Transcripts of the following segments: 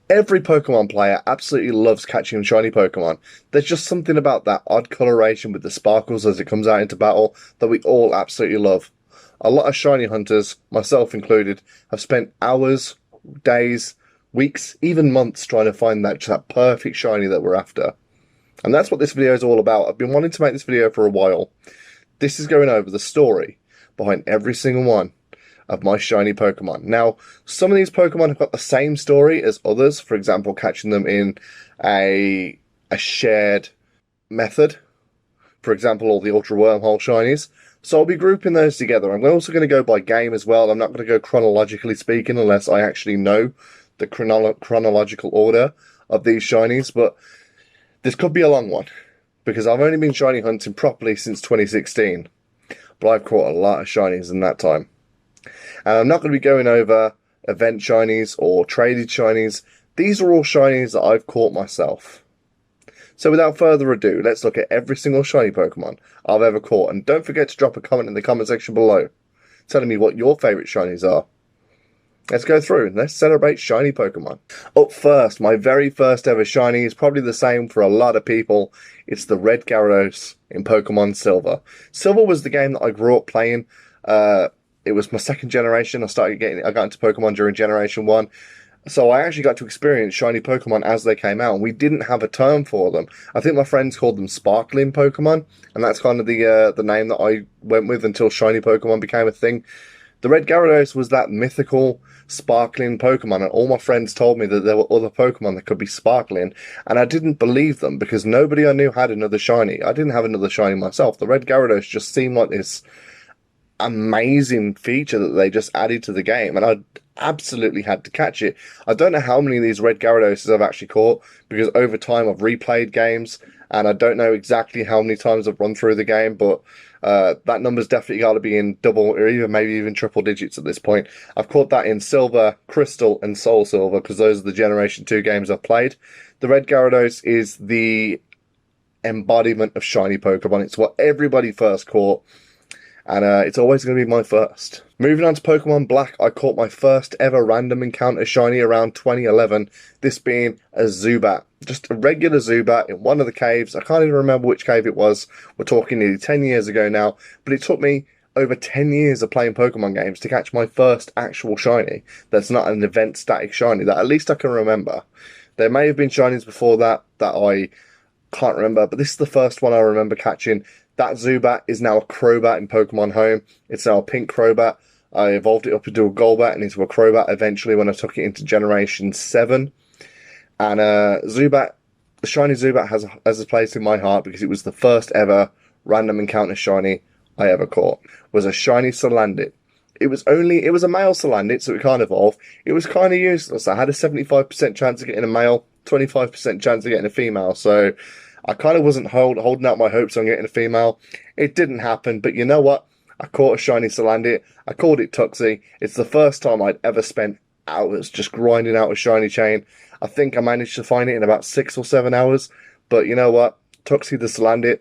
Every Pokemon player absolutely loves catching shiny Pokemon. There's just something about that odd coloration with the sparkles as it comes out into battle that we all absolutely love. A lot of shiny hunters, myself included, have spent hours, days, weeks, even months trying to find that perfect shiny that we're after. And that's what this video is all about. I've been wanting to make this video for a while. This is going over the story behind every single one of my shiny Pokemon. Now, some of these Pokemon have got the same story as others, for example, catching them in a shared method. For example, all the Ultra Wormhole shinies. So I'll be grouping those together. I'm also going to go by game as well. I'm not going to go chronologically speaking unless I actually know the chronological order of these shinies, but this could be a long one because I've only been shiny hunting properly since 2016, but I've caught a lot of shinies in that time. And I'm not going to be going over event shinies or traded shinies. These are all shinies that I've caught myself. So without further ado, let's look at every single shiny Pokemon I've ever caught. And don't forget to drop a comment in the comment section below telling me what your favourite shinies are. Let's go through and let's celebrate shiny Pokemon. Up first, my very first ever shiny is probably the same for a lot of people. It's the red Gyarados in Pokemon Silver. Silver was the game that I grew up playing. It was my second generation. I got into Pokemon during Generation 1. So I actually got to experience shiny Pokemon as they came out. And we didn't have a term for them. I think my friends called them sparkling Pokemon. And that's kind of the name that I went with until shiny Pokemon became a thing. The red Gyarados was that mythical, sparkling Pokemon. And all my friends told me that there were other Pokemon that could be sparkling. And I didn't believe them because nobody I knew had another shiny. I didn't have another shiny myself. The red Gyarados just seemed like this amazing feature that they just added to the game, and I absolutely had to catch it. I don't know how many of these red Gyaradoses I've actually caught because over time I've replayed games and I don't know exactly how many times I've run through the game, but that number's definitely got to be in double or even maybe even triple digits at this point. I've caught that in Silver, Crystal and Soul Silver because those are the Generation 2 games I've played. The red Gyarados is the embodiment of shiny Pokemon. It's what everybody first caught. And it's always going to be my first. Moving on to Pokemon Black, I caught my first ever random encounter shiny around 2011. This being a Zubat. Just a regular Zubat in one of the caves. I can't even remember which cave it was. We're talking nearly 10 years ago now. But it took me over 10 years of playing Pokemon games to catch my first actual shiny. That's not an event static shiny that at least I can remember. There may have been shinies before that I can't remember. But this is the first one I remember catching. That Zubat is now a Crobat in Pokemon Home. It's now a pink Crobat. I evolved it up into a Golbat and into a Crobat eventually when I took it into Generation 7. And Zubat, the shiny Zubat has a place in my heart because it was the first ever random encounter shiny I ever caught. It was a shiny Salandit. It was a male Salandit, so it can't evolve. It was kind of useless. I had a 75% chance of getting a male, 25% chance of getting a female, so I kind of wasn't holding out my hopes on getting a female. It didn't happen, but you know what? I caught a shiny Salandit. I called it Tuxie. It's the first time I'd ever spent hours just grinding out a shiny chain. I think I managed to find it in about 6 or 7 hours. But you know what? Tuxie the Salandit,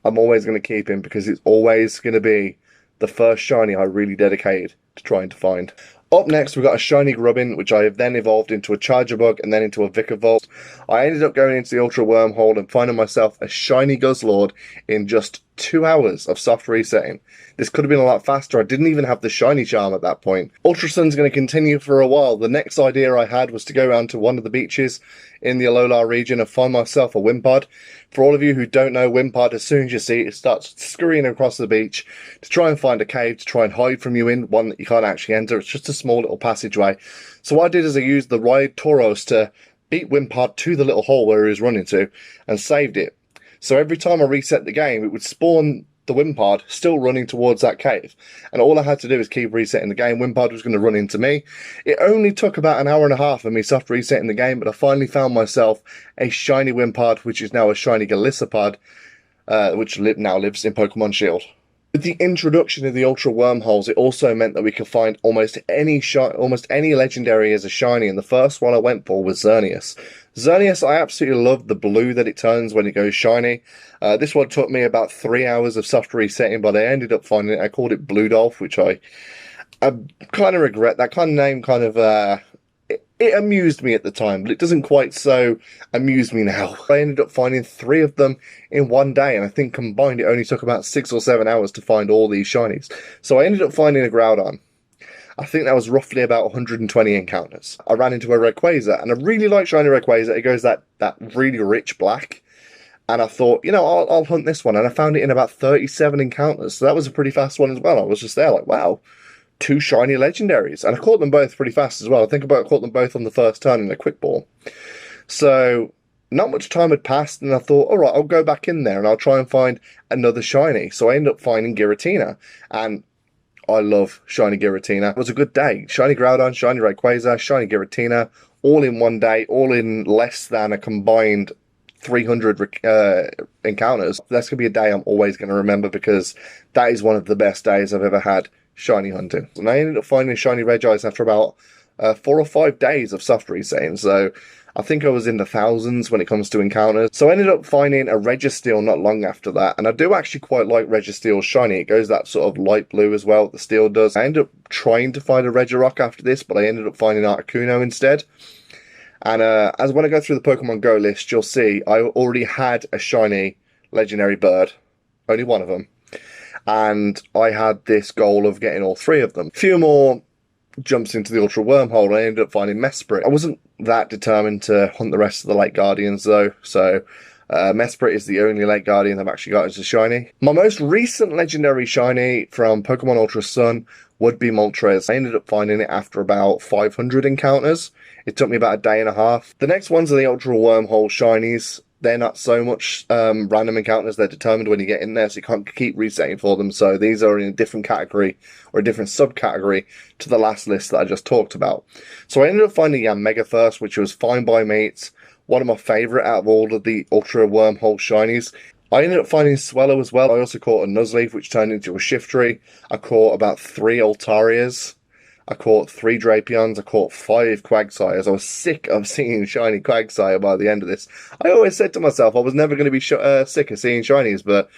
I'm always going to keep him because it's always going to be the first shiny I really dedicated to trying to find. Up next, we've got a shiny Grubbin, which I have then evolved into a Charjabug and then into a Vikavolt. I ended up going into the Ultra Wormhole and finding myself a shiny Guzzlord in just 2 hours of soft resetting. This could have been a lot faster. I didn't even have the shiny charm at that point. Ultra Sun's going to continue for a while. The next idea I had was to go around to one of the beaches in the Alolan region and find myself a Wimpod. For all of you who don't know Wimpod, as soon as you see it, it starts scurrying across the beach to try and find a cave to try and hide from you in, one that you can't actually enter. It's just a small little passageway. So what I did is I used the Ride Tauros to beat Wimpod to the little hole where he was running to and saved it. So every time I reset the game, it would spawn the Wimpod still running towards that cave. And all I had to do is keep resetting the game. Wimpod was going to run into me. It only took about an hour and a half of me soft resetting the game, but I finally found myself a shiny Wimpod, which is now a shiny Golisopod, which now lives in Pokemon Shield. With the introduction of the Ultra Wormholes, it also meant that we could find almost any legendary as a shiny, and the first one I went for was Xerneas. Xerneas, I absolutely love the blue that it turns when it goes shiny. This one took me about 3 hours of soft resetting, but I ended up finding it. I called it Blue Dolph, which I kind of regret. That kind of name It amused me at the time, but it doesn't quite so amuse me now. I ended up finding 3 of them in one day, and I think combined it only took about 6 or 7 hours to find all these shinies. So I ended up finding a Groudon. I think that was roughly about 120 encounters. I ran into a Rayquaza, and I really like shiny Rayquaza. It goes that really rich black. And I thought, you know, I'll hunt this one. And I found it in about 37 encounters. So that was a pretty fast one as well. I was just there like, wow, 2 shiny legendaries. And I caught them both pretty fast as well. I think I caught them both on the first turn in a quick ball. So not much time had passed, and I thought, all right, I'll go back in there and I'll try and find another shiny. So I ended up finding Giratina. And I love shiny Giratina. It was a good day. Shiny Groudon, shiny Rayquaza, shiny Giratina, all in one day, all in less than a combined 300 encounters. That's going to be a day I'm always going to remember, because that is one of the best days I've ever had shiny hunting. And I ended up finding shiny Regice after about 4 or 5 days of soft resetting. So I think I was in the thousands when it comes to encounters. So I ended up finding a Registeel not long after that. And I do actually quite like Registeel's shiny. It goes that sort of light blue as well, the steel does. I ended up trying to find a Regirock after this, but I ended up finding Articuno instead. And as when I go through the Pokemon Go list, you'll see I already had a shiny legendary bird. Only one of them. And I had this goal of getting all 3 of them. A few more jumps into the Ultra Wormhole, and I ended up finding Mesprit. I wasn't that determined to hunt the rest of the Lake Guardians though, so Mesprit is the only Lake Guardian I've actually got as a shiny. My most recent legendary shiny from Pokemon Ultra Sun would be Moltres. I ended up finding it after about 500 encounters. It took me about a day and a half. The next ones are the Ultra Wormhole shinies. They're not so much random encounters. They're determined when you get in there, so you can't keep resetting for them. So these are in a different category, or a different subcategory to the last list that I just talked about. So I ended up finding Yanmega first, which was fine by me. It's one of my favourite out of all of the Ultra Wormhole shinies. I ended up finding Swellow as well. I also caught a Nuzleaf, which turned into a Shiftry. I caught about 3 Altarias. I caught 3 Drapions. I caught 5 Quagsires. I was sick of seeing shiny Quagsire by the end of this. I always said to myself I was never going to be sick of seeing shinies, but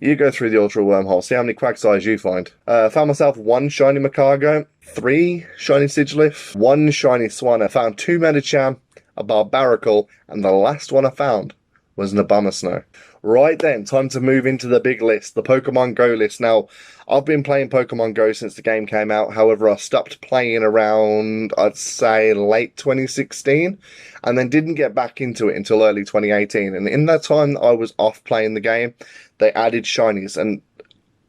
you go through the Ultra Wormhole, see how many Quagsires you find. Found myself 1 shiny Macargo, 3 shiny Sigilyph, 1 shiny Swanna. Found 2 Medicham, a Barbaracle, and the last one I found was an Abomasnow. Right then, time to move into the big list, the Pokemon Go list. Now, I've been playing Pokemon Go since the game came out. However, I stopped playing around, I'd say, late 2016, and then didn't get back into it until early 2018. And in that time I was off playing the game, they added shinies, and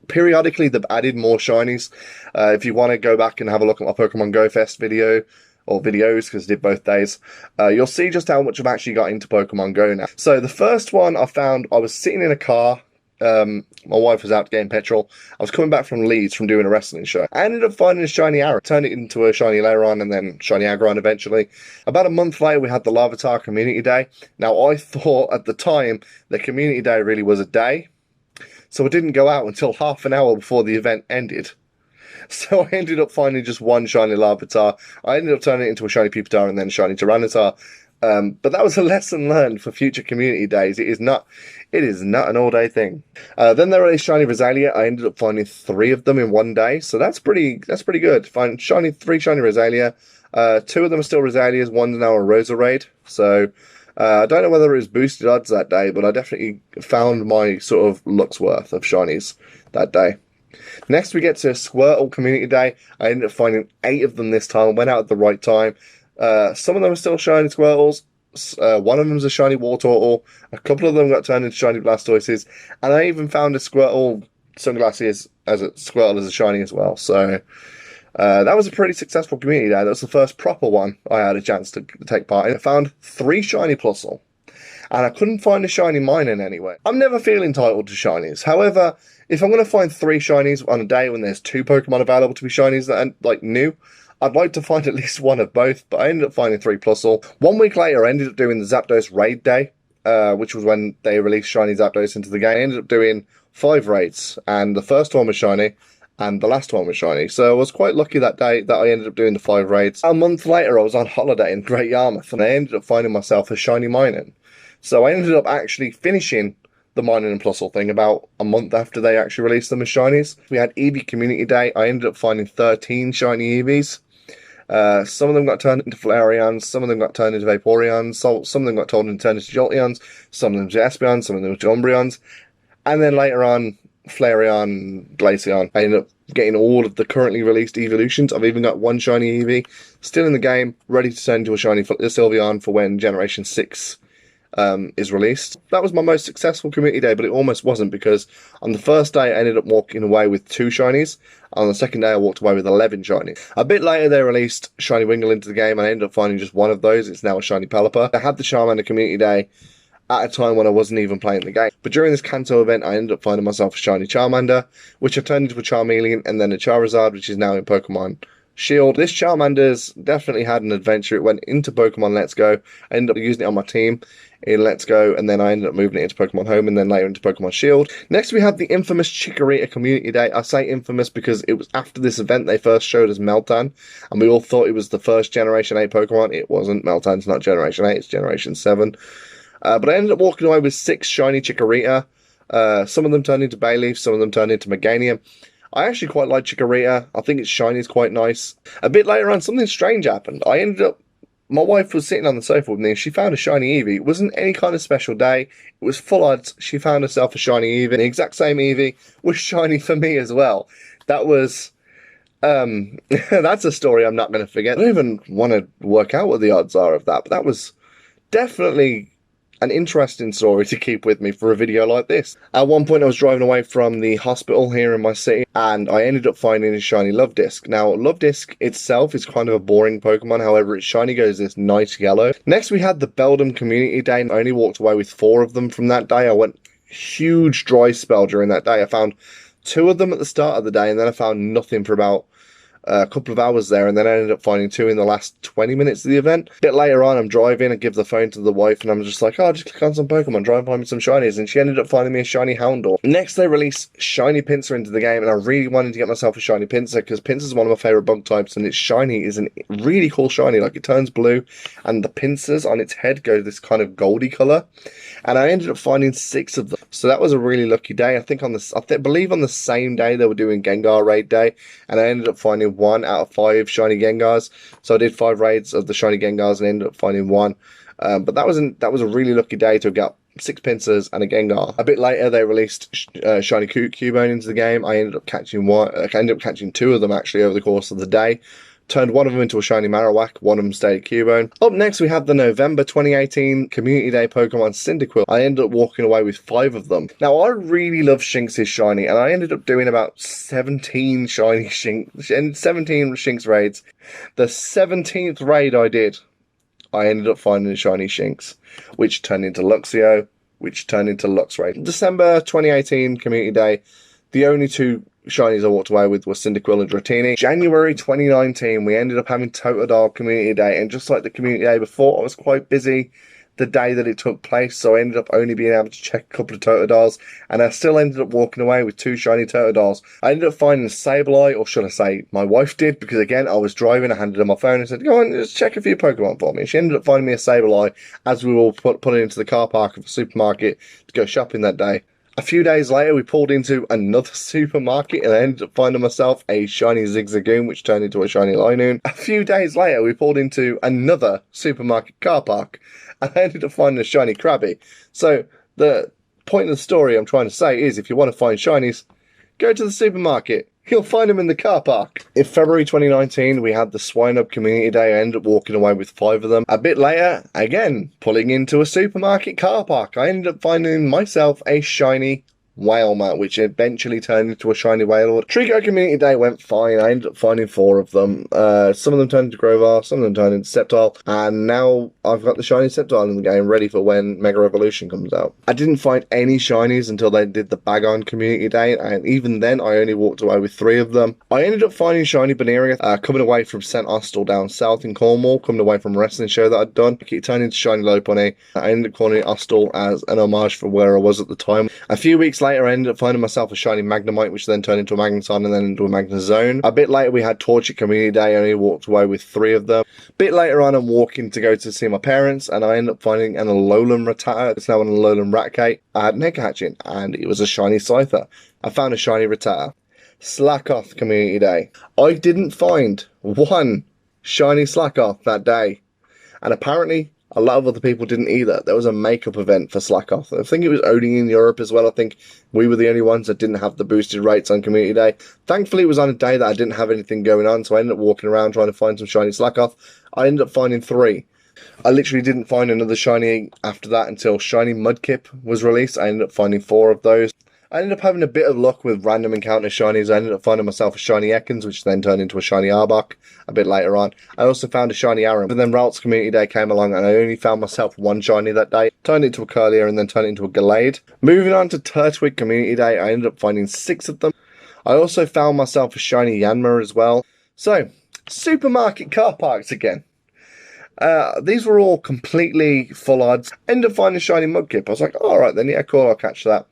periodically they've added more shinies. If you want to go back and have a look at my Pokemon Go Fest video, or videos, because I did both days, you'll see just how much I've actually got into Pokemon Go now. So the first one I found, I was sitting in a car, my wife was out getting petrol, I was coming back from Leeds from doing a wrestling show. I ended up finding a shiny Arrow, turned it into a shiny Lairon, and then shiny Aggron eventually. About a month later we had the Larvitar Community Day. Now I thought at the time the Community Day really was a day, so I didn't go out until half an hour before the event ended. So I ended up finding just 1 shiny Larvitar. I ended up turning it into a shiny Pupitar and then a shiny Tyranitar. But that was a lesson learned for future community days. It is not an all-day thing. Then there are these shiny Rosalia. I ended up finding 3 of them in one day, so that's pretty good. Find 3 shiny Rosalia. 2 of them are still Rosalias. 1's now a Rosa Raid. So I don't know whether it was boosted odds that day, but I definitely found my sort of luck's worth of shinies that day. Next we get to Squirtle Community Day. I ended up finding 8 of them this time. Went out at the right time. Some of them are still shiny Squirtles. One of them is a shiny Wartortle. A couple of them got turned into shiny Blastoises. And I even found a Squirtle Sunglasses as a Squirtle as a shiny as well. So that was a pretty successful community day. That was the first proper one I had a chance to take part in. I found 3 shiny Plusle. And I couldn't find a shiny Minun anywhere. I'm never feeling entitled to shinies. However, if I'm going to find 3 shinies on a day when there's 2 Pokemon available to be shinies that are, like, new, I'd like to find at least 1 of both, but I ended up finding 3 Plusle. 1 week later, I ended up doing the Zapdos Raid Day, which was when they released shiny Zapdos into the game. I ended up doing 5 raids, and the first one was shiny, and the last one was shiny. So I was quite lucky that day that I ended up doing the 5 raids. A month later, I was on holiday in Great Yarmouth, and I ended up finding myself a shiny Minun. So I ended up actually finishing the Minun and Plusle thing about a month after they actually released them as shinies. We had Eevee Community Day. I ended up finding 13 shiny Eevees. Some of them got turned into Flareons, some of them got turned into Vaporeons, some of them got turned into Jolteons, some of them to Espeons, some of them to Umbreons, and then later on, Flareon, Glaceon. I ended up getting all of the currently released evolutions. I've even got one shiny Eevee still in the game, ready to turn into a shiny Sylveon for when Generation 6 is released. That was my most successful community day, but it almost wasn't, because on the first day I ended up walking away with 2 shinies. On the second day I walked away with 11 shinies. A bit later they released Shiny Wingull into the game, and I ended up finding just one of those. It's now a shiny Pelipper. I had the Charmander community day at a time when I wasn't even playing the game. But during this Kanto event, I ended up finding myself a shiny Charmander, which I turned into a Charmeleon, and then a Charizard, which is now in Pokemon Shield. This Charmander's definitely had an adventure. It went into Pokemon Let's Go. I ended up using it on my team in Let's Go, and then I ended up moving it into Pokemon Home, and then later into Pokemon Shield. Next we have the infamous Chikorita Community Day. I say infamous because it was after this event they first showed us Meltan, and we all thought it was the first Generation 8 Pokemon. It wasn't. Meltan's not Generation 8, it's Generation 7. But I ended up walking away with 6 shiny Chikorita. Some of them turned into Bayleaf, some of them turned into Meganium. I actually quite like Chikorita. I think its shiny is quite nice. A bit later on, something strange happened. My wife was sitting on the sofa with me, and she found a shiny Eevee. It wasn't any kind of special day. It was full odds. She found herself a shiny Eevee. The exact same Eevee was shiny for me as well. That was... that's a story I'm not going to forget. I don't even want to work out what the odds are of that, but that was definitely an interesting story to keep with me for a video like this. At one point I was driving away from the hospital here in my city, and I ended up finding a shiny Luvdisc. Now, Luvdisc itself is kind of a boring Pokemon, however its shiny goes this nice yellow. Next we had the Beldum Community Day, and I only walked away with 4 of them from that day. I went huge dry spell during that day. I found 2 of them at the start of the day, and then I found nothing for about a couple of hours there, and then I ended up finding 2 in the last 20 minutes of the event. A bit later on, I'm driving, I give the phone to the wife, and I'm just like, oh, just click on some Pokemon, try and find me some shinies, and she ended up finding me a shiny Houndour. Next, they released Shiny Pinsir into the game, and I really wanted to get myself a shiny Pinsir, because Pinsir is one of my favourite bug types, and its shiny is a really cool shiny. Like, it turns blue, and the pincers on its head go this kind of goldy colour, and I ended up finding 6 of them. So that was a really lucky day. I believe on the same day they were doing Gengar Raid Day, and I ended up finding 1 out of 5 shiny Gengars. So I did 5 raids of the shiny Gengars and ended up finding 1. But that was a really lucky day to have got 6 Pinsers and a Gengar. A bit later they released shiny Cubone into the game. I ended up catching 2 of them actually over the course of the day. Turned one of them into a shiny Marowak, one of them stayed Cubone. Up next we have the November 2018 Community Day Pokemon Cyndaquil. I ended up walking away with 5 of them. Now, I really love Shinx's shiny, and I ended up doing about 17 shiny Shinx, and 17 Shinx raids. The 17th raid I did, I ended up finding a shiny Shinx, which turned into Luxio, which turned into Luxray. December 2018 Community Day, the only 2 shinies I walked away with were Cyndaquil and Dratini. January 2019, we ended up having Totodile Community Day, and just like the Community Day before, I was quite busy the day that it took place, so I ended up only being able to check a couple of Totodiles, and I still ended up walking away with 2 shiny Totodiles. I ended up finding a Sableye, or should I say, my wife did, because again, I was driving, I handed her my phone and said, go on, just check a few Pokemon for me. And she ended up finding me a Sableye as we were all putting into the car park of a supermarket to go shopping that day. A few days later, we pulled into another supermarket, and I ended up finding myself a shiny Zigzagoon, which turned into a shiny Linoon. A few days later, we pulled into another supermarket car park, and I ended up finding a shiny Krabby. So, the point of the story I'm trying to say is, if you want to find shinies, go to the supermarket. You'll find them in the car park. In February 2019, we had the Swinub Community Day. I ended up walking away with 5 of them. A bit later, again, pulling into a supermarket car park, I ended up finding myself a shiny Wailmer, which eventually turned into a shiny Wailord. Trico Community Day went fine. I ended up finding 4 of them. Some of them turned into Grovar, some of them turned into Sceptile, and now I've got the shiny Sceptile in the game ready for when Mega Evolution comes out. I didn't find any shinies until they did the Bagon Community Day, and even then I only walked away with 3 of them. I ended up finding shiny Beneria, coming away from St Austell down south in Cornwall, coming away from a wrestling show that I'd done. It turned into shiny Lopunny. I ended up calling it Austell as an homage for where I was at the time. A few weeks later, I ended up finding myself a shiny Magnemite, which then turned into a Magneton and then into a Magnezone. A bit later, we had Torchic Community Day. I only walked away with 3 of them. A bit later on, I'm walking to go to see my parents, and I end up finding an Alolan Rattata. It's now an Alolan Ratcate. I had an egg hatching, and it was a shiny Scyther. I found a shiny Rattata. Slackoth Community Day. I didn't find 1 shiny Slackoth that day. And apparently, a lot of other people didn't either. There was a makeup event for Slackoth. I think it was only in Europe as well. I think we were the only ones that didn't have the boosted rates on Community Day. Thankfully, it was on a day that I didn't have anything going on, so I ended up walking around trying to find some shiny Slackoth. I ended up finding 3. I literally didn't find another shiny after that until shiny Mudkip was released. I ended up finding 4 of those. I ended up having a bit of luck with random encounter shinies. I ended up finding myself a shiny Ekans, which then turned into a shiny Arbok a bit later on. I also found a shiny Aron, but then Ralts Community Day came along and I only found myself 1 shiny that day. Turned it into a Curlier and then turned it into a Gallade. Moving on to Turtwig Community Day, I ended up finding 6 of them. I also found myself a shiny Yanma as well. So, supermarket car parks again. These were all completely full odds. Ended up finding a shiny Mudkip. I was like, alright then, yeah, cool, I'll catch that.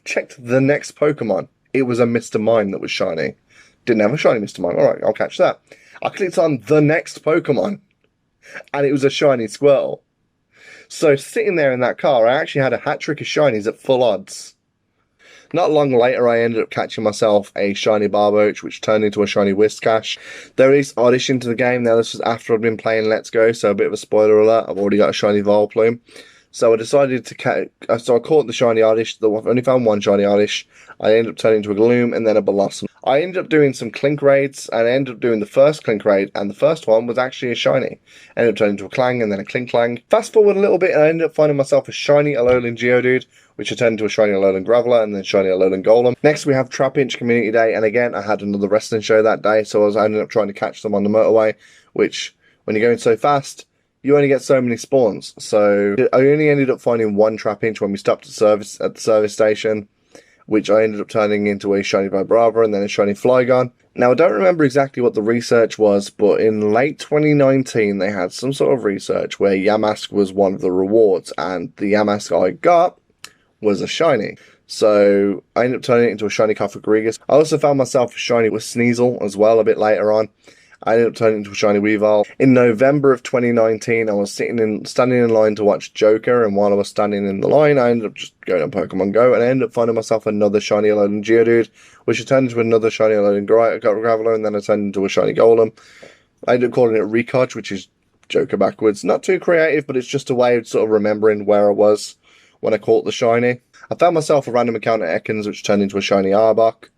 Checked the next Pokemon. It was a Mr. Mime that was shiny. Didn't have a shiny Mr. Mime. Alright, I'll catch that. I clicked on the next Pokemon, and it was a shiny Squirtle. So, sitting there in that car, I actually had a hat-trick of shinies at full odds. Not long later, I ended up catching myself a shiny Barboach, which turned into a shiny Whiscash. There is Audition to the game. Now, this was after I'd been playing Let's Go, so a bit of a spoiler alert. I've already got a shiny Vileplume. So I decided to catch. So I caught the shiny Oddish. I only found 1 shiny Oddish. I ended up turning into a Gloom and then a Blossom. I ended up doing some Clink raids, and I ended up doing the first Clink raid, and the first one was actually a shiny. Ended up turning into a Clang and then a Clang. Fast forward a little bit, and I ended up finding myself a shiny Alolan Geodude, which I turned into a shiny Alolan Graveler and then shiny Alolan Golem. Next, we have Trapinch Community Day, and again, I had another wrestling show that day, so I ended up trying to catch them on the motorway, which, when you're going so fast, you only get so many spawns. So I only ended up finding 1 Trapinch when we stopped at the service station, which I ended up turning into a shiny Vibrava and then a shiny Flygon. Now, I don't remember exactly what the research was, but in late 2019, they had some sort of research where Yamask was one of the rewards, and the Yamask I got was a shiny. So I ended up turning it into a shiny Cofagrigus. I also found myself a shiny with Sneasel as well a bit later on. I ended up turning into a shiny Weavile. In November of 2019, I was standing in line to watch Joker, and while I was standing in the line, I ended up just going on Pokemon Go, and I ended up finding myself another shiny Alolan Geodude, which I turned into another shiny Alolan Graveler, and then I turned into a shiny Golem. I ended up calling it Recodge, which is Joker backwards. Not too creative, but it's just a way of sort of remembering where I was when I caught the shiny. I found myself a random encounter Ekans, which turned into a shiny Arbok.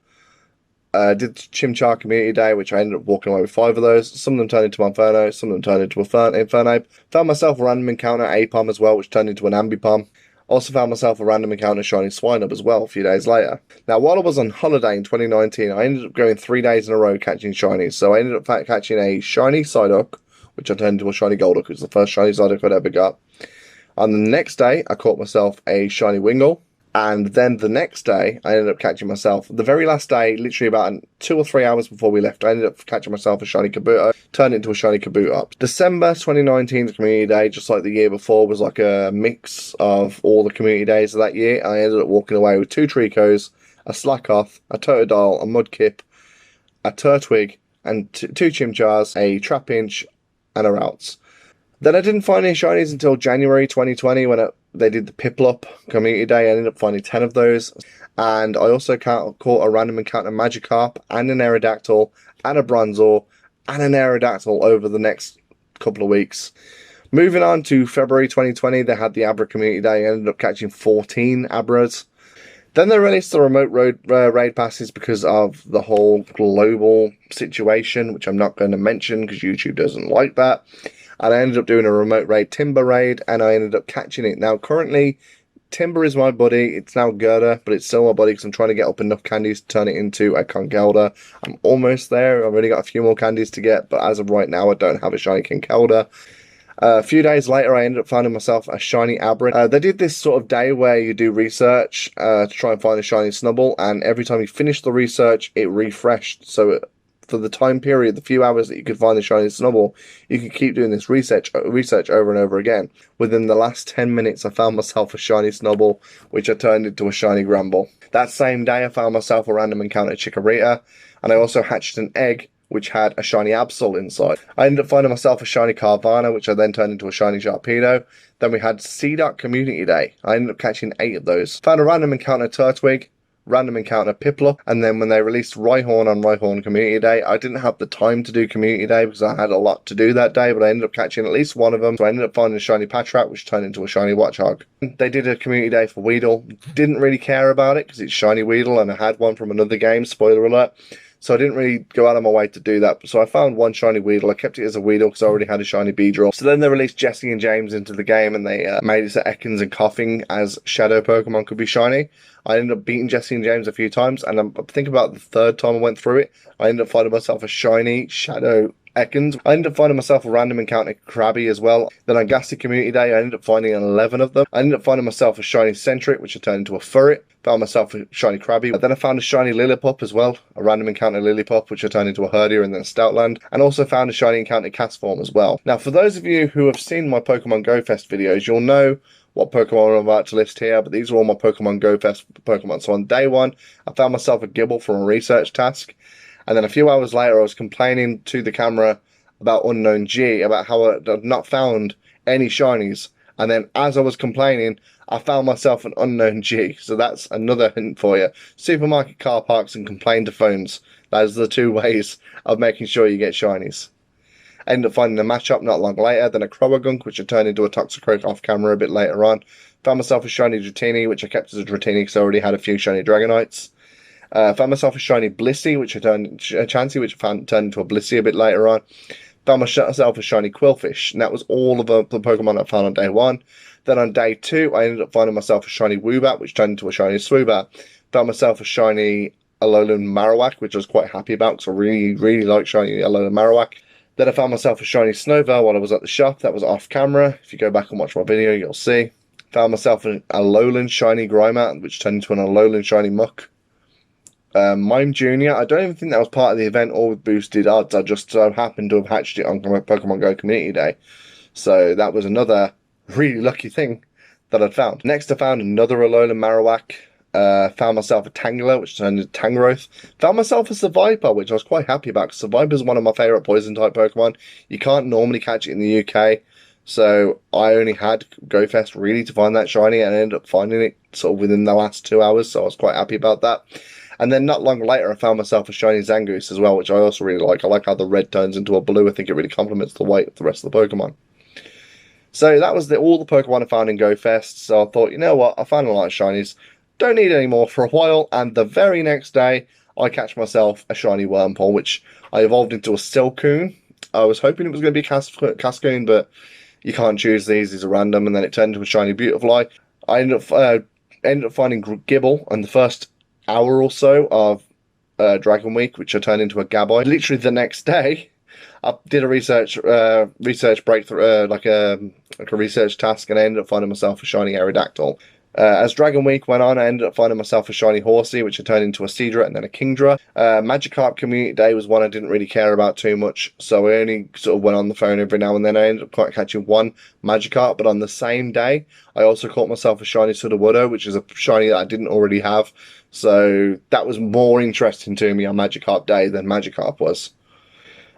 Did Chimchar Community Day, which I ended up walking away with 5 of those. Some of them turned into Monferno, some of them turned into a Infernape. Found myself a random encounter Apom as well, which turned into an Ambipom. Also found myself a random encounter shiny Swinub as well a few days later. Now, while I was on holiday in 2019, I ended up going 3 days in a row catching shinies. So I ended up catching a shiny Psyduck, which I turned into a shiny Golduck, which was the first shiny Psyduck I'd ever got. On the next day, I caught myself a shiny Wingull. And then the next day, I ended up catching myself, the very last day, literally about 2 or 3 hours before we left, I ended up catching myself a shiny Kabuto, turned it into a shiny Kabuto. December 2019's Community Day, just like the year before, was like a mix of all the Community Days of that year. I ended up walking away with 2 Tricos, a Slackoth, a Totodile, a Mudkip, a Turtwig, and 2 Chimchars, a Trapinch, and a Ralts. Then I didn't find any shinies until January 2020 when they did the Piplup Community Day. I ended up finding 10 of those. And I also caught a random encounter Magikarp and an Aerodactyl and a Bronzor and an Aerodactyl over the next couple of weeks. Moving on to February 2020, they had the Abra Community Day. I ended up catching 14 Abras. Then they released the remote raid passes because of the whole global situation, which I'm not going to mention because YouTube doesn't like that. And I ended up doing a remote raid Timber raid, and I ended up catching it. Now, currently, Timber is my buddy. It's now Gerda, but it's still my buddy because I'm trying to get up enough candies to turn it into a Conkeldurr. I'm almost there. I've only got a few more candies to get, but as of right now, I don't have a shiny Conkeldurr. A few days later, I ended up finding myself a shiny Abra. They did this sort of day where you do research to try and find a shiny Snubbull, and every time you finish the research, it refreshed. So for the time period, the few hours that you could find the shiny Snubbull, you could keep doing this research over and over again. Within the last 10 minutes, I found myself a shiny Snubbull, which I turned into a shiny Gramble. That same day, I found myself a random encounter Chikorita, and I also hatched an egg, which had a shiny Absol inside. I ended up finding myself a shiny Carvana, which I then turned into a shiny Sharpedo. Then we had Psyduck Community Day. I ended up catching 8 of those. Found a random encounter Turtwig, random encounter Piplup, and then when they released Rhyhorn on Rhyhorn Community Day, I didn't have the time to do Community Day because I had a lot to do that day, but I ended up catching at least one of them, so I ended up finding a shiny Patrat, which turned into a shiny Watchog. They did a Community Day for Weedle. Didn't really care about it because it's shiny Weedle, and I had one from another game, spoiler alert. So I didn't really go out of my way to do that. So I found one shiny Weedle. I kept it as a Weedle because I already had a shiny Beedrill. So then they released Jessie and James into the game, and they made it so Ekans and Koffing as shadow Pokemon could be shiny. I ended up beating Jessie and James a few times, and I think about the third time I went through it, I ended up finding myself a shiny shadow Ekans. I ended up finding myself a random encounter Krabby as well. Then on Ghastly Community Day, I ended up finding 11 of them. I ended up finding myself a shiny Centric, which I turned into a Furret. Found myself a shiny Krabby. Then I found a shiny Lillipup as well. A random encounter Lillipup, which I turned into a Herdier and then a Stoutland. And also found a shiny encounter Castform as well. Now, for those of you who have seen my Pokemon Go Fest videos, you'll know what Pokemon I'm about to list here, but these are all my Pokemon Go Fest Pokemon. So on day one, I found myself a Gibble from a research task. And then a few hours later, I was complaining to the camera about Unknown G, about how I had not found any shinies. And then as I was complaining, I found myself an Unknown G. So that's another hint for you. Supermarket car parks and complain to phones. Those are the two ways of making sure you get shinies. I ended up finding a matchup not long later, then a Croagunk, which I turned into a Toxicroak off camera a bit later on. Found myself a shiny Dratini, which I kept as a Dratini because I already had a few shiny Dragonites. Found myself a shiny Blissey, which I turned a Chansey, which I turned into a Blissey a bit later on. Found myself a shiny Quillfish, and that was all of the Pokemon I found on day one. Then on day two, I ended up finding myself a shiny Woobat, which turned into a shiny Swoobat. Found myself a shiny Alolan Marowak, which I was quite happy about because I really like shiny Alolan Marowak. Then I found myself a shiny Snowbell while I was at the shop. That was off camera. If you go back and watch my video, you'll see. Found myself an Alolan shiny Grimat, which turned into an Alolan shiny Muck. Mime Jr., I don't even think that was part of the event or with boosted odds. I just so happened to have hatched it on Pokemon Go Community Day. So that was another really lucky thing that I'd found. Next I found another Alolan Marowak. Found myself a Tangela, which turned into Tangrowth. Found myself a Seviper, which I was quite happy about, because Seviper is one of my favourite Poison-type Pokemon. You can't normally catch it in the UK, so I only had GoFest really to find that shiny, and I ended up finding it sort of within the last 2 hours, so I was quite happy about that. And then not long later, I found myself a shiny Zangoose as well, which I also really like. I like how the red turns into a blue. I think it really complements the white of the rest of the Pokemon. So that was all the Pokemon I found in GoFest. So I thought, you know what? I found a lot of shinies. Don't need any more for a while. And the very next day, I catch myself a shiny Wurmple, which I evolved into a Silcoon. I was hoping it was going to be Cascoon, but you can't choose these. These are random. And then it turned into a shiny Beautifly. I ended up finding Gibble on the first hour or so of Dragon Week, which I turned into a Gabite. Literally the next day, I did a research breakthrough, like a research task, and I ended up finding myself a shiny Aerodactyl. As Dragon Week went on, I ended up finding myself a shiny Horsey, which I turned into a Seadra and then a Kingdra. Magikarp Community Day was one I didn't really care about too much, so I only sort of went on the phone every now and then. I ended up quite catching one Magikarp, but on the same day, I also caught myself a shiny Sudowoodo, which is a shiny that I didn't already have. So that was more interesting to me on Magikarp Day than Magikarp was.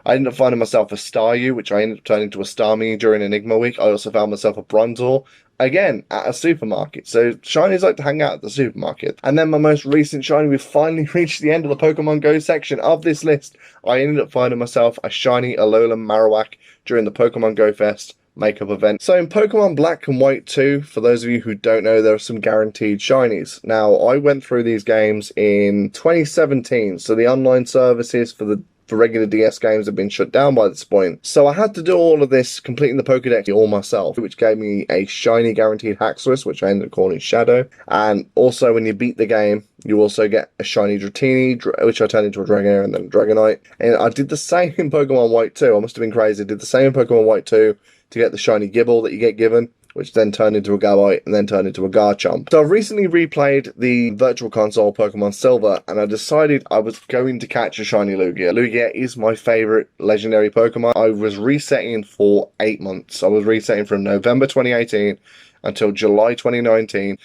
I ended up finding myself a Staryu, which I ended up turning into a Starmie during Enigma Week. I also found myself a Bronzor, again, at a supermarket. So shinies like to hang out at the supermarket. And then my most recent shiny, we've finally reached the end of the Pokemon Go section of this list. I ended up finding myself a shiny Alolan Marowak during the Pokemon Go Fest makeup event. So in Pokemon Black and White 2, for those of you who don't know, there are some guaranteed shinies. Now, I went through these games in 2017, so the online services for regular DS games have been shut down by this point. So I had to do all of this, completing the Pokedex all myself, which gave me a shiny guaranteed Haxorus, which I ended up calling Shadow. And also when you beat the game, you also get a shiny Dratini, which I turned into a Dragonair and then a Dragonite. And I did the same in Pokemon White 2. I must have been crazy. I did the same in Pokemon White 2 to get the shiny Gibble that you get given, which then turned into a Gabite and then turned into a Garchomp. So I've recently replayed the Virtual Console Pokemon Silver, and I decided I was going to catch a shiny Lugia. Lugia is my favourite legendary Pokemon. I was resetting for 8 months. I was resetting from November 2018 until July 2019.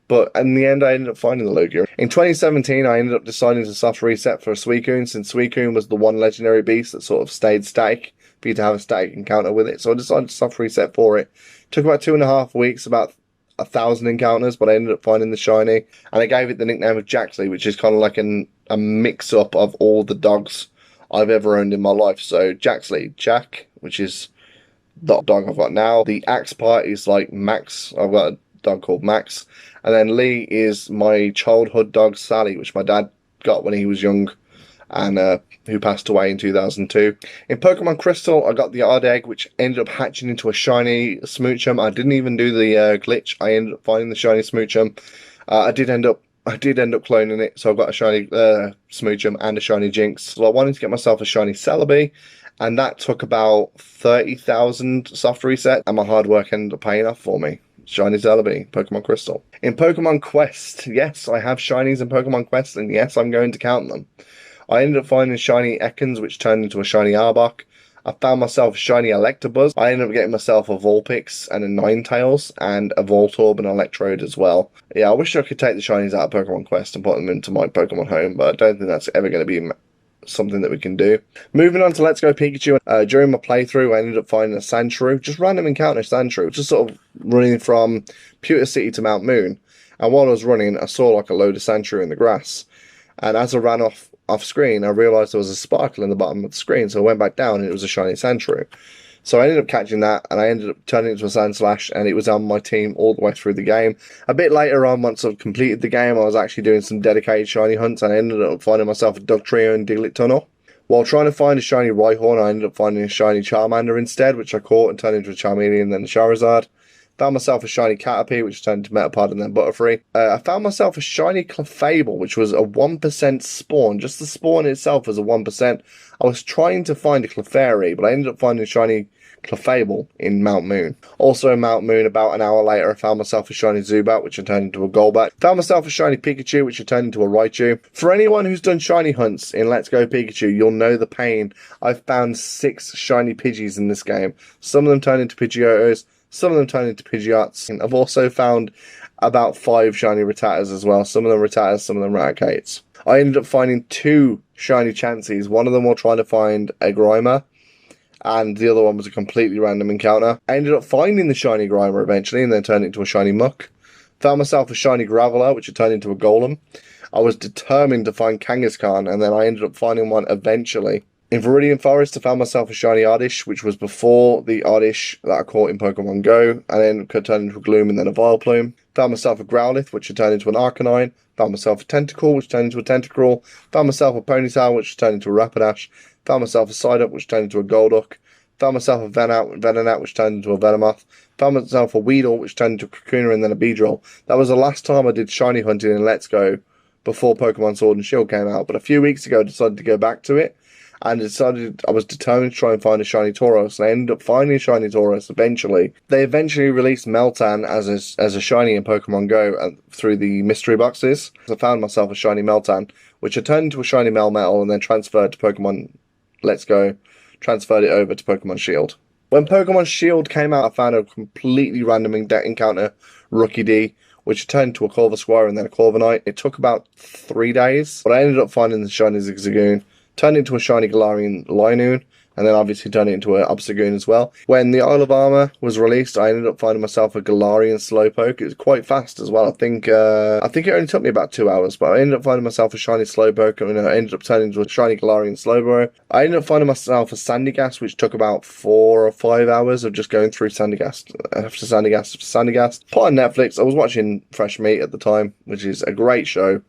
But in the end, I ended up finding the Lugia. In 2017, I ended up deciding to soft reset for a Suicune, since Suicune was the one legendary beast that sort of stayed static for you to have a static encounter with it. So I decided to soft reset for it. Took about 2.5 weeks, about 1,000 encounters, but I ended up finding the shiny, and I gave it the nickname of Jaxley, which is kind of like a mix-up of all the dogs I've ever owned in my life. So Jaxley, Jack, which is the dog I've got now. The Axe part is like Max. I've got a dog called Max. And then Lee is my childhood dog, Sally, which my dad got when he was young, and who passed away in 2002. In Pokemon Crystal, I got the odd egg, which ended up hatching into a shiny Smoochum. I didn't even do the glitch. I ended up finding the shiny Smoochum. I did end up cloning it, so I've got a shiny Smoochum and a shiny Jinx. So I wanted to get myself a shiny Celebi, and that took about 30,000 soft reset, and my hard work ended up paying off for me. Shiny Celebi, Pokemon Crystal. In Pokemon Quest, yes, I have shinies in Pokemon Quest, and yes, I'm going to count them. I ended up finding a shiny Ekans, which turned into a shiny Arbok. I found myself a shiny Electabuzz. I ended up getting myself a Vulpix and a Ninetales, and a Voltorb and Electrode as well. Yeah, I wish I could take the shinies out of Pokemon Quest and put them into my Pokemon home, but I don't think that's ever going to be something that we can do. Moving on to Let's Go Pikachu. During my playthrough, I ended up finding a Sandshrew, just random encounter Sandshrew, just sort of running from Pewter City to Mount Moon. And while I was running, I saw like a load of Sandshrew in the grass. And as I ran off screen, I realised there was a sparkle in the bottom of the screen, so I went back down and it was a shiny Sandshrew. So I ended up catching that, and I ended up turning it into a Sandslash, and it was on my team all the way through the game. A bit later on, once I've completed the game, I was actually doing some dedicated shiny hunts, and I ended up finding myself a Dugtrio and Diglett Tunnel. While trying to find a shiny Rhyhorn, I ended up finding a shiny Charmander instead, which I caught and turned into a Charmeleon and then a Charizard. Found myself a shiny Caterpie, which turned into Metapod and then Butterfree. I found myself a shiny Clefable, which was a 1% spawn. Just the spawn itself was a 1%. I was trying to find a Clefairy, but I ended up finding a shiny Clefable in Mount Moon. Also in Mount Moon, about an hour later, I found myself a shiny Zubat, which I turned into a Golbat. Found myself a shiny Pikachu, which I turned into a Raichu. For anyone who's done shiny hunts in Let's Go Pikachu, you'll know the pain. I've found 6 shiny Pidgeys in this game. Some of them turned into Pidgeotos, some of them turned into Pidgeots. I've also found about 5 shiny Rattatas as well. Some of them Rattatas, some of them Raticates. I ended up finding 2 shiny Chanseys. One of them while trying to find a Grimer, and the other one was a completely random encounter. I ended up finding the shiny Grimer eventually, and then turned it into a shiny Muck. Found myself a shiny Graveler, which had turned into a Golem. I was determined to find Kangaskhan, and then I ended up finding one eventually. In Viridian Forest, I found myself a shiny Oddish, which was before the Oddish that I caught in Pokemon Go, and then could turn into a Gloom and then a Vileplume. Found myself a Growlithe, which had turned into an Arcanine. Found myself a Tentacle, which turned into a Tentacruel. Found myself a Ponytail, which turned into a Rapidash. Found myself a Psyduck, which turned into a Golduck. Found myself a Venonat, which turned into a Venomoth. Found myself a Weedle, which turned into a Kakuna and then a Beedrill. That was the last time I did shiny hunting in Let's Go before Pokemon Sword and Shield came out. But a few weeks ago, I decided to go back to it. And I was determined to try and find a shiny Tauros, and I ended up finding a shiny Tauros eventually. They eventually released Meltan as a shiny in Pokemon Go through the mystery boxes. I found myself a shiny Meltan, which I turned into a shiny Melmetal and then transferred to Pokemon Let's Go, transferred it over to Pokemon Shield. When Pokemon Shield came out, I found a completely random encounter, Rookie D, which turned into a Corvisquire and then a Corviknight. It took about 3 days, but I ended up finding the shiny Zigzagoon, turned into a shiny Galarian Linoon, and then obviously turned it into an Obstagoon as well. When the Isle of Armor was released, I ended up finding myself a Galarian Slowpoke. It was quite fast as well. I think it only took me about 2 hours, but I ended up finding myself a shiny Slowpoke, and I ended up turning into a shiny Galarian Slowbro. I ended up finding myself a Sandygast, which took about 4 or 5 hours of just going through Sandygast after Sandygast after Sandygast. Put on Netflix. I was watching Fresh Meat at the time, which is a great show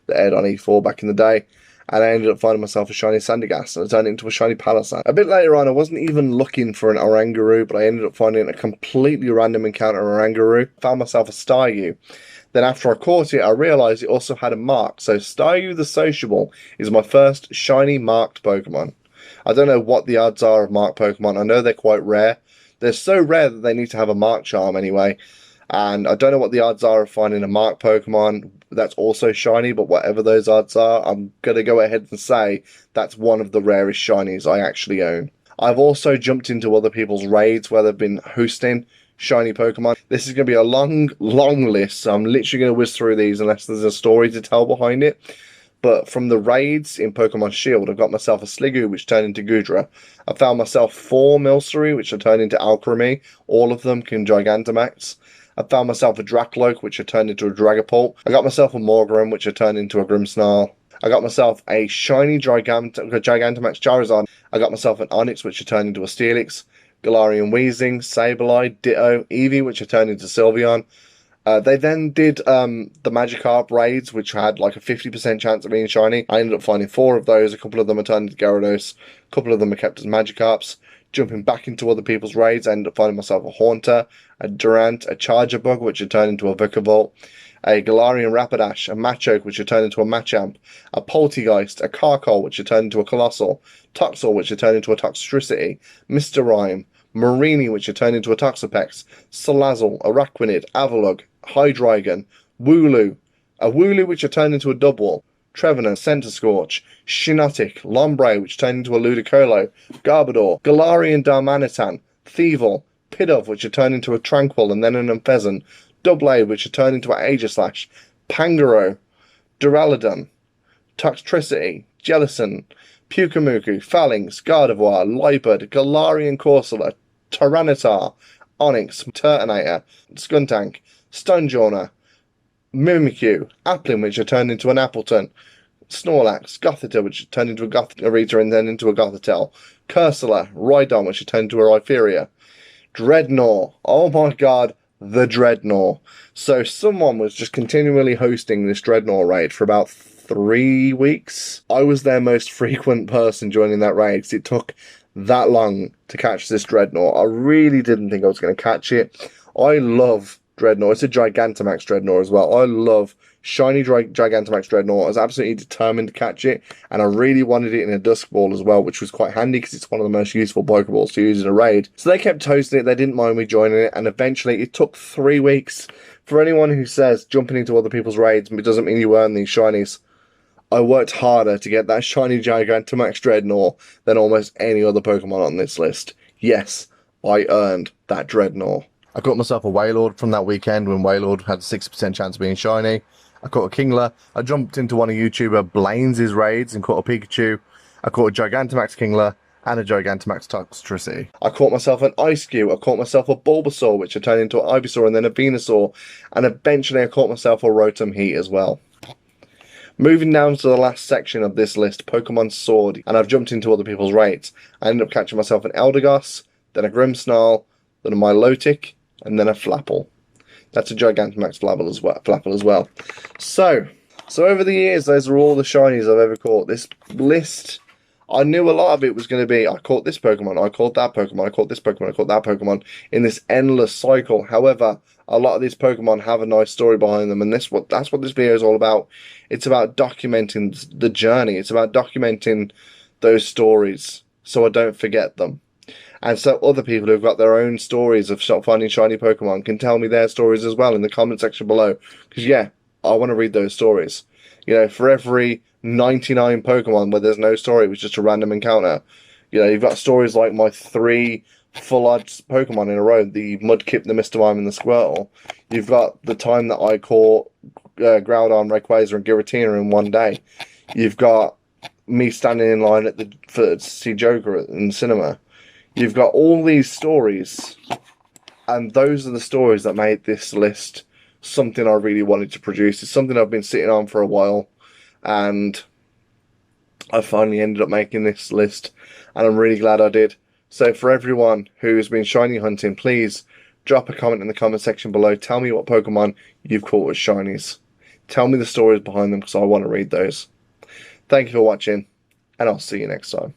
that aired on E4 back in the day. And I ended up finding myself a shiny Sandygast, and I turned it into a shiny Palossand. A bit later on, I wasn't even looking for an Oranguru, but I ended up finding a completely random encounter Oranguru. Found myself a Staryu. Then after I caught it, I realised it also had a mark. So Staryu the Sociable is my first shiny marked Pokemon. I don't know what the odds are of marked Pokemon. I know they're quite rare. They're so rare that they need to have a mark charm anyway. And I don't know what the odds are of finding a marked Pokemon that's also shiny, but whatever those odds are, I'm going to go ahead and say that's one of the rarest shinies I actually own. I've also jumped into other people's raids where they've been hosting shiny Pokemon. This is going to be a long list, so I'm literally going to whiz through these unless there's a story to tell behind it. But from the raids in Pokemon Shield, I got myself a Sliggoo, which turned into Goodra. I found myself 4 Milcery, which I turned into Alcremie. All of them can Gigantamax. I found myself a Dracloak, which I turned into a Dragapult. I got myself a Morgrem, which I turned into a Grimmsnarl. I got myself a shiny Gigantamax Charizard. I got myself an Onix, which I turned into a Steelix. Galarian Weezing, Sableye, Ditto, Eevee, which I turned into Sylveon. They then did the Magikarp raids, which had like a 50% chance of being shiny. I ended up finding 4 of those. A couple of them are turned into Gyarados. A couple of them are kept as Magikarps. Jumping back into other people's raids, I ended up finding myself a Haunter, a Durant, a Charger Bug, which had turned into a Vikavolt, a Galarian Rapidash, a Machoke, which had turned into a Machamp, a Poltegeist, a Carkol, which had turned into a Colossal, Toxel, which had turned into a Toxtricity, Mr. Rhyme, Marini, which had turned into a Toxapex, Salazzle, Araquanid, Avalugg, Hydreigon, Wooloo, a Wooloo which had turned into a Dubwool, Trevenant, Centiskorch, Shiinotic, Lombre, which turned into a Ludicolo, Garbodor, Galarian Darmanitan, Thievul, Pidove, which had turned into a Tranquil and then an Amphezzant, Doublade, which had turned into an Aegislash, Pangoro, Duraludon, Toxtricity, Jellicent, Pyukumuku, Phalanx, Gardevoir, Liepard, Galarian Corsola, Tyranitar, Onix, Turtonator, Skuntank, Stunjourner, Mimikyu, Applin, which had turned into an Appleton, Snorlax, Gothita, which had turned into a Gothorita and then into a Gothitelle, Cursula, Rhydon, which had turned into a Rhypheria, Dreadnought, oh my god, the Dreadnought. So someone was just continually hosting this Dreadnought raid for about 3 weeks. I was their most frequent person joining that raid because it took that long to catch this Dreadnought. I really didn't think I was going to catch it. I love Dreadnought. It's a Gigantamax Dreadnought as well. I love shiny Gigantamax Dreadnought. I was absolutely determined to catch it, and I really wanted it in a Dusk Ball as well, which was quite handy because it's one of the most useful Pokeballs to use in a raid. So they kept hosting it. They didn't mind me joining it, and eventually it took 3 weeks. For anyone who says jumping into other people's raids doesn't mean you earn these shinies, I worked harder to get that shiny Gigantamax Dreadnought than almost any other Pokemon on this list. Yes, I earned that Dreadnought. I caught myself a Wailord from that weekend when Wailord had a 60% chance of being shiny. I caught a Kingler. I jumped into one of YouTuber Blaine's raids and caught a Pikachu. I caught a Gigantamax Kingler and a Gigantamax Toxtricity. I caught myself an Ice-Cube. I caught myself a Bulbasaur, which I turned into an Ivysaur and then a Venusaur. And eventually I caught myself a Rotom Heat as well. Moving down to the last section of this list, Pokemon Sword, and I've jumped into other people's raids. I ended up catching myself an Eldegoss, then a Grimmsnarl, then a Milotic, and then a Flapple. That's a Gigantamax Flapple as well. So over the years, those are all the shinies I've ever caught. This list, I knew a lot of it was going to be, I caught this Pokemon, I caught that Pokemon, I caught this Pokemon, I caught that Pokemon, in this endless cycle. However, a lot of these Pokemon have a nice story behind them, and that's what this video is all about. It's about documenting the journey. It's about documenting those stories so I don't forget them. And so other people who've got their own stories of finding shiny Pokemon can tell me their stories as well in the comment section below. Because yeah, I want to read those stories. You know, for every 99 Pokemon where there's no story, it was just a random encounter. You know, you've got stories like my 3 full odds Pokemon in a row, the Mudkip, the Mr. Mime, and the Squirtle. You've got the time that I caught Groudon, Rayquaza, and Giratina in one day. You've got me standing in line to see Joker in the cinema. You've got all these stories, and those are the stories that made this list something I really wanted to produce. It's something I've been sitting on for a while, and I finally ended up making this list, and I'm really glad I did. So for everyone who's been shiny hunting, please drop a comment in the comment section below. Tell me what Pokemon you've caught as shinies. Tell me the stories behind them because I want to read those. Thank you for watching, and I'll see you next time.